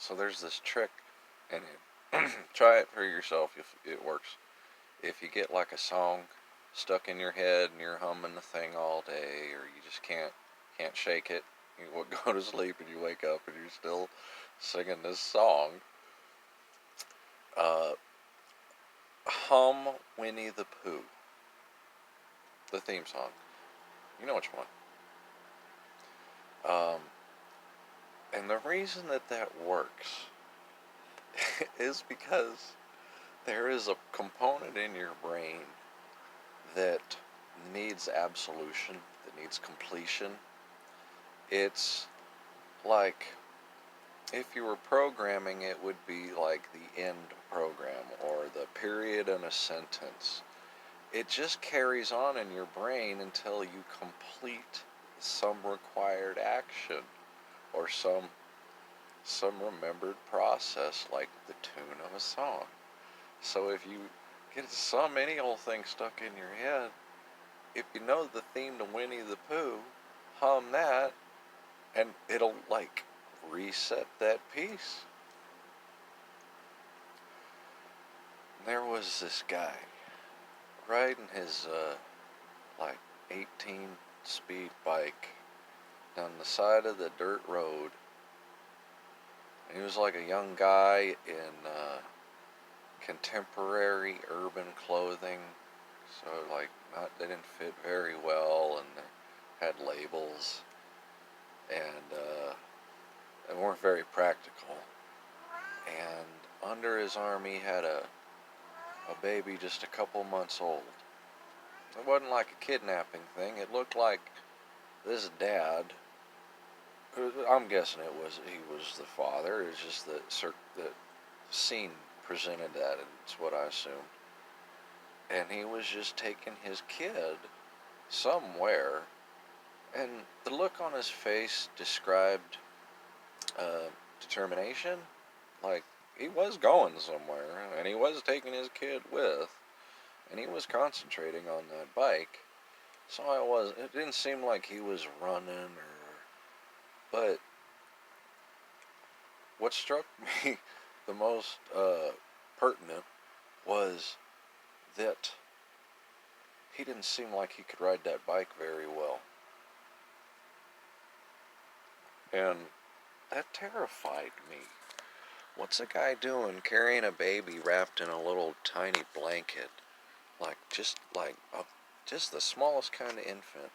So there's this trick in it. Try it for yourself if it works. If you get like a song stuck in your head and you're humming the thing all day, or you just can't shake it, you go to sleep and you wake up and you're still singing this song. Uh, hum Winnie the Pooh, the theme song. You know which one. Um, and the reason that works is because there is a component in your brain that needs absolution, that needs completion. It's like if you were programming, it would be like the end program or the period in a sentence. It just carries on in your brain until you complete some required action or some remembered process, like the tune of a song. So if you get any old thing stuck in your head, if you know the theme to Winnie the Pooh, hum that, and it'll like reset that piece. There was this guy riding his like 18 speed bike down the side of the dirt road. He was like a young guy in contemporary urban clothing, so like they didn't fit very well, and they had labels, and they weren't very practical. And under his arm he had a baby just a couple months old. It wasn't like a kidnapping thing. It looked like this dad, I'm guessing he was the father. It's just the scene presented that, and it's what I assumed. And he was just taking his kid somewhere, and the look on his face described determination. Like, he was going somewhere, and he was taking his kid with, and he was concentrating on that bike. So it didn't seem like he was running, but what struck me the most pertinent was that he didn't seem like he could ride that bike very well. And that terrified me. What's a guy doing carrying a baby wrapped in a little tiny blanket, just the smallest kind of infant,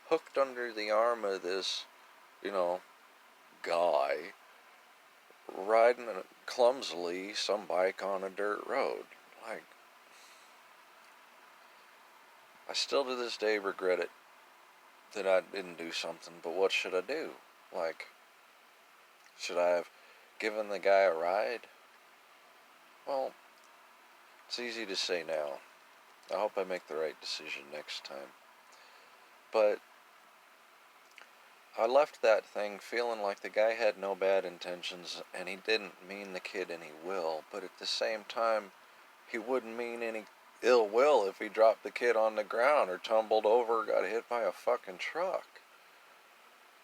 hooked under the arm of this, guy, riding clumsily some bike on a dirt road? Like, I still to this day regret it that I didn't do something, but what should I do? Like, should I have given the guy a ride? Well, it's easy to say now. I hope I make the right decision next time. But I left that thing feeling like the guy had no bad intentions, and he didn't mean the kid any will, but at the same time, he wouldn't mean any ill will if he dropped the kid on the ground or tumbled over or got hit by a fucking truck.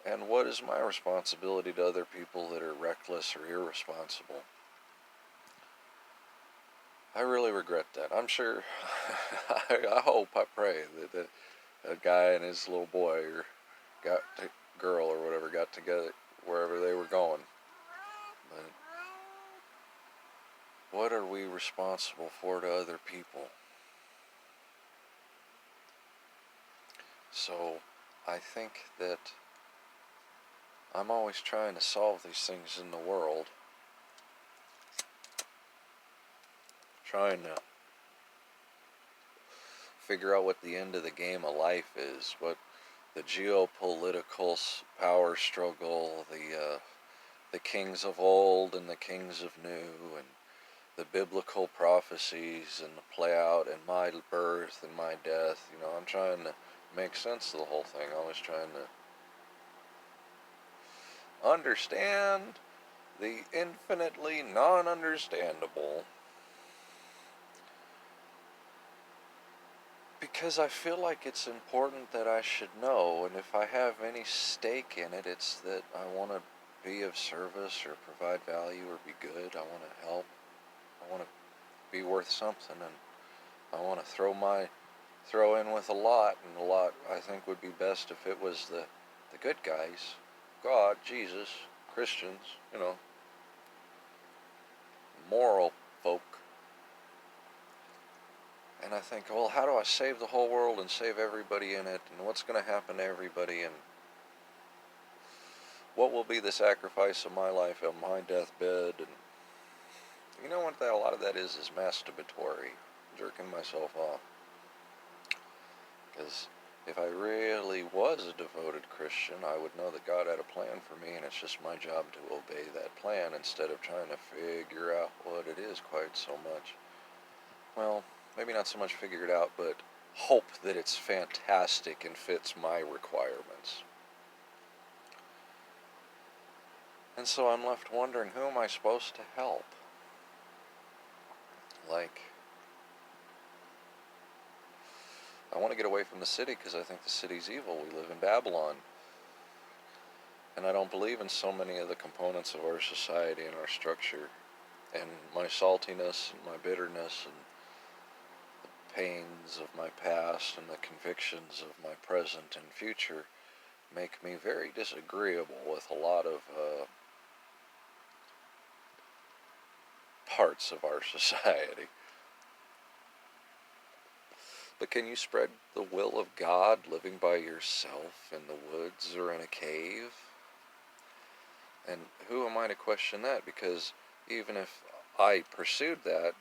And what is my responsibility to other people that are reckless or irresponsible? I really regret that. I'm sure, I hope, I pray that that guy and his little boy or girl or whatever got together wherever they were going. But what are we responsible for to other people? So I think that I'm always trying to solve these things in the world. Trying to figure out what the end of the game of life is, what the geopolitical power struggle, the kings of old and the kings of new, and the biblical prophecies and the play out and my birth and my death. I'm trying to make sense of the whole thing. Always trying to understand the infinitely non-understandable. Because I feel like it's important that I should know, and if I have any stake in it, it's that I want to be of service or provide value or be good. I want to help. I want to be worth something, and I want to throw in with a lot, and a lot I think would be best if it was the good guys, God, Jesus, Christians, moral folk. And I think, well, how do I save the whole world and save everybody in it, and what's going to happen to everybody, and what will be the sacrifice of my life on my deathbed? And you know what a lot of that is masturbatory, jerking myself off. Because if I really was a devoted Christian, I would know that God had a plan for me, and it's just my job to obey that plan instead of trying to figure out what it is quite so much. Well, maybe not so much figure it out, but hope that it's fantastic and fits my requirements. And so I'm left wondering, who am I supposed to help? Like, I want to get away from the city because I think the city's evil. We live in Babylon. And I don't believe in so many of the components of our society and our structure. And my saltiness and my bitterness and the pains of my past and the convictions of my present and future make me very disagreeable with a lot of parts of our society. But can you spread the will of God living by yourself in the woods or in a cave? And who am I to question that? Because even if I pursued that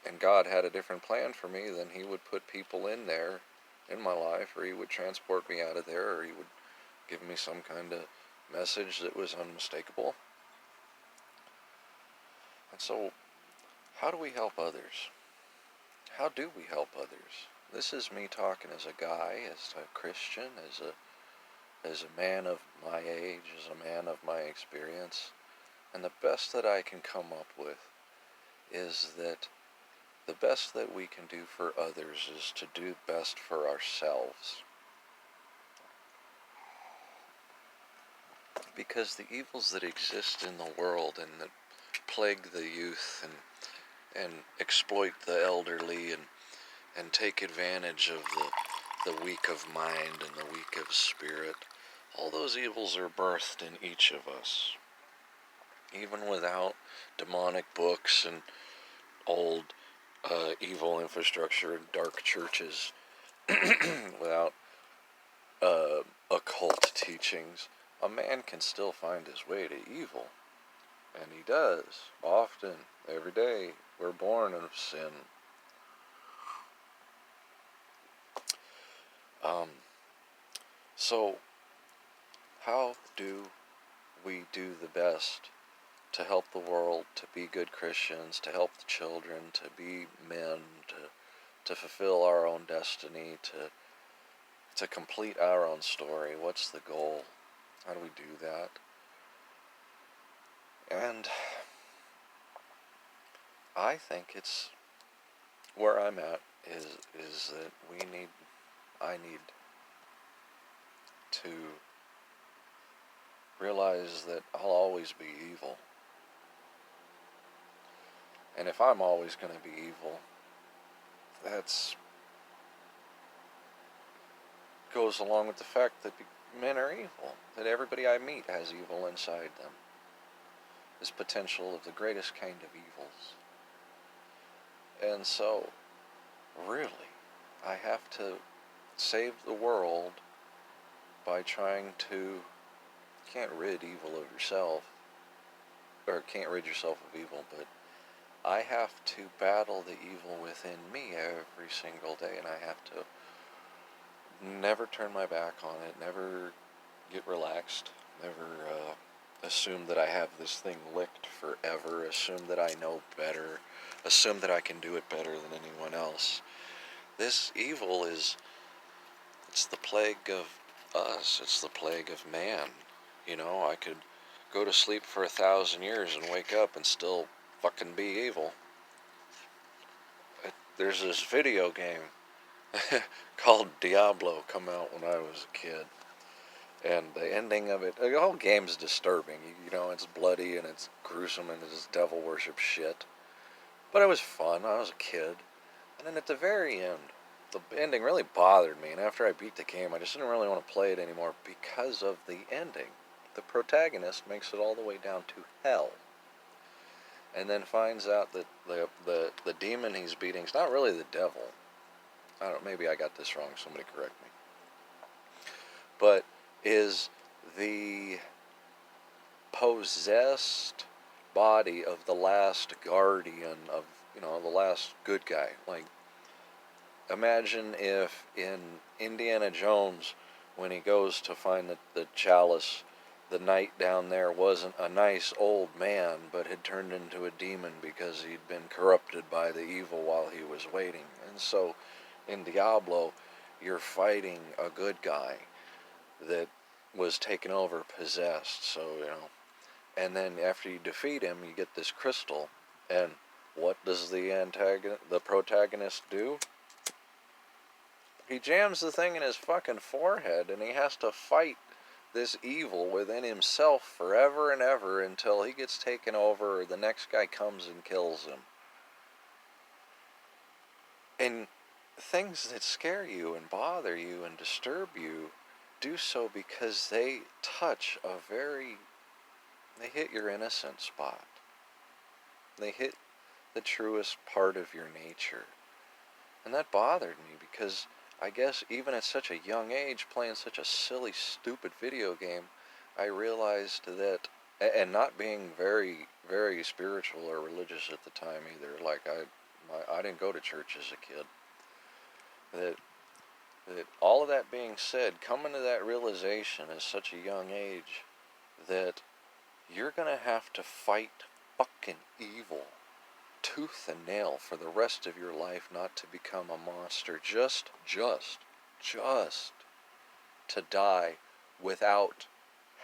and God had a different plan for me, then he would put people in there in my life, or he would transport me out of there, or he would give me some kind of message that was unmistakable. And so, how do we help others? How do we help others? This is me talking as a guy, as a Christian, as a man of my age, as a man of my experience. And the best that I can come up with is that the best that we can do for others is to do best for ourselves. Because the evils that exist in the world and that plague the youth and exploit the elderly and take advantage of the weak of mind and the weak of spirit, all those evils are birthed in each of us. Even without demonic books and old evil infrastructure and dark churches, without occult teachings, a man can still find his way to evil. And he does, often, every day. We're born of sin. So, how do we do the best to help the world, to be good Christians, to help the children, to be men, to fulfill our own destiny, to complete our own story? What's the goal? How do we do that? And I think it's where I'm at is that I need to realize that I'll always be evil. And if I'm always going to be evil, that's goes along with the fact that men are evil, that everybody I meet has evil inside them. This potential of the greatest kind of evils. And so, really, I have to save the world by trying to, can't rid evil of yourself, or can't rid yourself of evil, but I have to battle the evil within me every single day, and I have to never turn my back on it, never get relaxed, never assume that I have this thing licked forever, assume that I know better, assume that I can do it better than anyone else. This evil it's the plague of us, it's the plague of man. I could go to sleep for 1,000 years and wake up and still fucking be evil. There's this video game called Diablo come out when I was a kid. And the ending of it, the whole game's disturbing. You know, it's bloody and it's gruesome and it's devil worship shit. But it was fun. I was a kid. And then at the very end, the ending really bothered me. And after I beat the game, I just didn't really want to play it anymore because of the ending. The protagonist makes it all the way down to hell. And then finds out that the demon he's beating is not really the devil. I don't know, maybe I got this wrong. Somebody correct me. But is the possessed body of the last guardian of, the last good guy. Like, imagine if in Indiana Jones, when he goes to find the chalice, the knight down there wasn't a nice old man, but had turned into a demon because he'd been corrupted by the evil while he was waiting. And so in Diablo, you're fighting a good guy that was taken over, possessed. So, and then after you defeat him, you get this crystal, and what does the protagonist do? He jams the thing in his fucking forehead, and he has to fight this evil within himself forever and ever until he gets taken over or the next guy comes and kills him. And things that scare you and bother you and disturb you do so because they hit your innocent spot. They hit the truest part of your nature. And that bothered me because I guess even at such a young age, playing such a silly, stupid video game, I realized that, and not being very, very spiritual or religious at the time either, like I didn't go to church as a kid, that all of that being said, coming to that realization at such a young age that you're going to have to fight fucking evil tooth and nail for the rest of your life not to become a monster, just to die without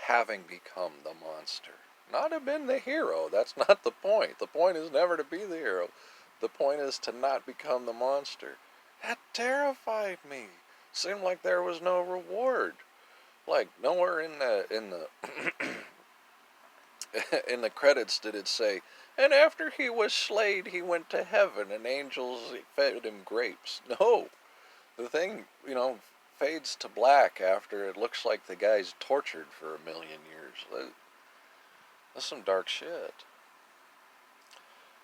having become the monster. Not have been the hero. That's not the point. The point is never to be the hero. The point is to not become the monster. That terrified me. Seemed like there was no reward. Like nowhere in the in the credits did it say, and after he was slayed, he went to heaven, and angels fed him grapes. No, the thing, fades to black after it looks like the guy's tortured for 1,000,000 years. That's some dark shit.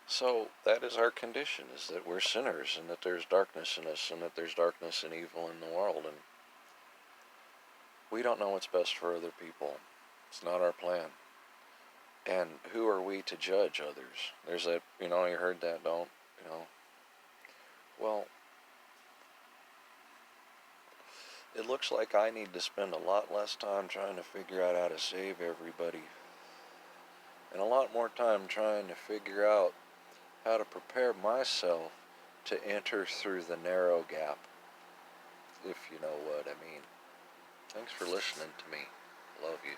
So that is our condition, is that we're sinners, and that there's darkness in us, and that there's darkness and evil in the world, and we don't know what's best for other people. It's not our plan. And who are we to judge others? There's that, you heard that, don't, Well, it looks like I need to spend a lot less time trying to figure out how to save everybody, and a lot more time trying to figure out how to prepare myself to enter through the narrow gap, if you know what I mean. Thanks for listening to me. Love you.